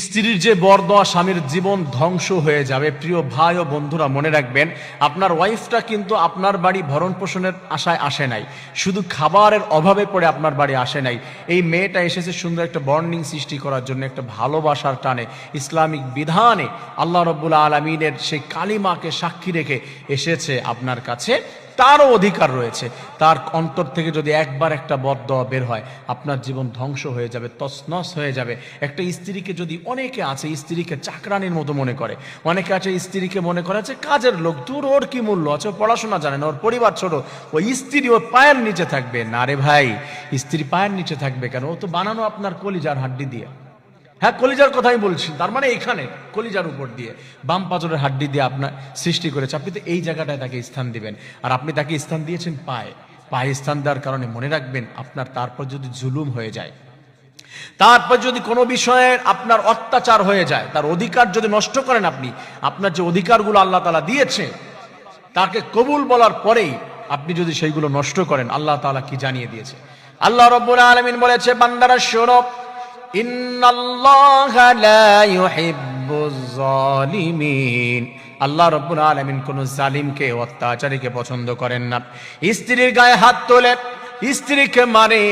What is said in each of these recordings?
স্ত্রীর যে বর দেওয়া স্বামীর জীবন ধ্বংস হয়ে যাবে। প্রিয় ভাই ও বন্ধুরা, মনে রাখবেন, আপনার ওয়াইফটা কিন্তু আপনার বাড়ি ভরণ পোষণের আশায় আসে নাই, শুধু খাবারের অভাবে পড়ে আপনার বাড়ি আসে নাই। এই মেয়েটা এসেছে সুন্দর একটা বন্ডিং সৃষ্টি করার জন্য, একটা ভালোবাসার টানে, ইসলামিক বিধানে আল্লাহ রাব্বুল আলামিনের সেই কালিমাকে সাক্ষী রেখে এসেছে আপনার কাছে। তারও অধিকার রয়েছে। তার অন্তর থেকে যদি একবার একটা বদদোয়া বের হয়, আপনার জীবন ধ্বংস হয়ে যাবে, তছনছ হয়ে যাবে। একটা স্ত্রীকে যদি, অনেকে আছে স্ত্রীকে চাকরানির মতো মনে করে, অনেকে আছে স্ত্রীকে মনে করে যে কাজের লোক, দূর, ওর কি মূল্য আছে, ও পড়াশোনা জানে না, ওর পরিবার ছোট, ওই স্ত্রী ওর পায়ের নিচে থাকবে। না রে ভাই, স্ত্রী পায়ের নিচে থাকবে কেন? ও তো বানানো আপনার কলিজার হাড্ডি দিয়ে। হ্যাঁ, কলিজার কথাই বলছি, তার মানে এখানে কলিজার উপর দিয়ে, বাম পাঁজরের হাড্ডি দিয়ে আপনার সৃষ্টি করেছে। আপনি তো এই জায়গাটায় তাকে স্থান দিবেন, আর আপনি তাকে স্থান দিয়েছেন পায়ে। পায়ে স্থান দেওয়ার কারণে মনে রাখবেন, আপনার তারপর যদি জুলুম হয়ে যায়, তারপর যদি কোনো বিষয়ে আপনার অত্যাচার হয়ে যায়, তার অধিকার যদি নষ্ট করেন আপনি, আপনার যে অধিকারগুলো আল্লাহ তাআলা দিয়েছে তাকে কবুল বলার পরেই আপনি যদি সেইগুলো নষ্ট করেন, আল্লাহ তাআলা কি জানিয়ে দিয়েছে? আল্লাহ রাব্বুল আলামিন বলেছে, বান্দারা শোনো, ইন্নাল্লাহা লা ইউহিব্বুজ জালিমিন। আল্লাহ রাব্বুল আলামিন কোন জালিমকে, অত্যাচারীকে পছন্দ করেন না। স্ত্রীর গায়ে হাত তোলে, স্ত্রীকে মারে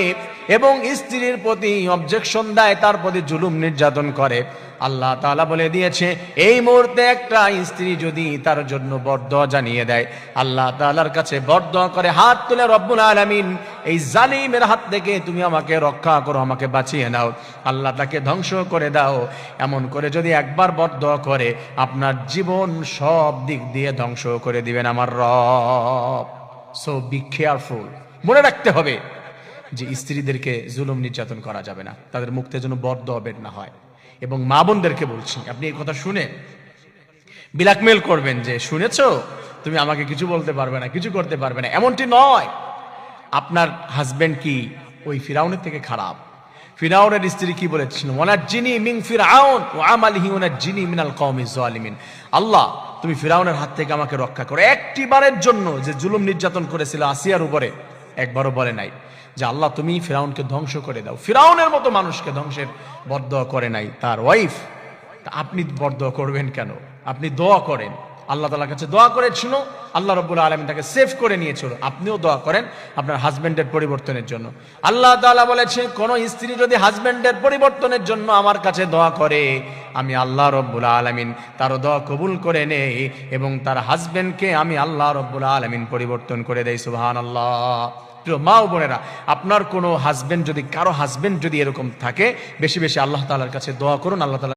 এবং স্ত্রীর প্রতি অবজেকশন দেয়, তার প্রতি জুলুম নির্যাতন করে, আল্লাহ তাআলা বলে দিয়েছে, এই মুহূর্তে একটা স্ত্রী যদি তার জন্য বরদোয়া জানিয়ে দেয়, আল্লাহ তাআলার কাছে বরদোয়া করে হাত তুলে, রব্বুল আলামিন এই জালিমের হাত থেকে তুমি আমাকে রক্ষা করো, আমাকে বাঁচিয়ে নাও, আল্লাহ তাকে ধ্বংস করে দাও, এমন করে যদি একবার বরদোয়া করে, আপনার জীবন সব দিক দিয়ে ধ্বংস করে দিবেন আমার রব। So be careful. মনে রাখতে হবে যে স্ত্রীদেরকে জুলুম নির্যাতন করা যাবে না, তাদের মুখ থেকে যেন বরদোয়া বের না হয়। এবং মা বোনদেরকে বলছি, আপনি এই কথা শুনে ব্ল্যাকমেল করবেন যে শুনেছো, তুমি আমাকে কিছু বলতে পারবে না, কিছু করতে পারবে না, এমনটি নয়। আপনার হাজবেন্ড কি ওই ফিরাউনের থেকে খারাপ? ফিরাউনের স্ত্রী কি বলেছিল? ওয়ানাজ্জিনি মিন ফিরআউন ওয়া আমালিহি ওয়ানাজ্জিনি মিনাল কওমিজ জালিমিন। আল্লাহ, তুমি ফিরাউনের হাত থেকে আমাকে রক্ষা করো। একটি বারের জন্য যে জুলুম নির্যাতন করেছিল আসিয়ার উপরে, একবারও বলে নাই যে আল্লাহ তুমি ফিরাউনকে ধ্বংস করে দাও। ফিরাউনের মতো মানুষকে ধ্বংসের বরদোয়া করে নাই তার ওয়াইফ। আপনি বরদোয়া করবেন কেন? আপনি দোয়া করেন, আল্লাহ তাআলার কাছে দোয়া করেছিল, আল্লাহ রাব্বুল আলামিন তাকে সেভ করে নিয়েছিল। আপনিও দোয়া করেন আপনার হাজবেন্ডের পরিবর্তনের জন্য। আল্লাহ তাআলা বলেছে, কোন স্ত্রী যদি হাজবেন্ডের পরিবর্তনের জন্য আমার কাছে দোয়া করে, আমি আল্লাহ রাব্বুল আলামিন তার দোয়া কবুল করে নেই এবং তার হাজবেন্ডকে আমি আল্লাহ রাব্বুল আলামিন পরিবর্তন করে দেই। সুবহানাল্লাহ। প্রিয় মা ও বোনেরা, আপনার কোনো হাজবেন্ড যদি, কারো হাজবেন্ড যদি এরকম থাকে, বেশি বেশি আল্লাহ তাআলার কাছে দোয়া করুন, আল্লাহ তাআলা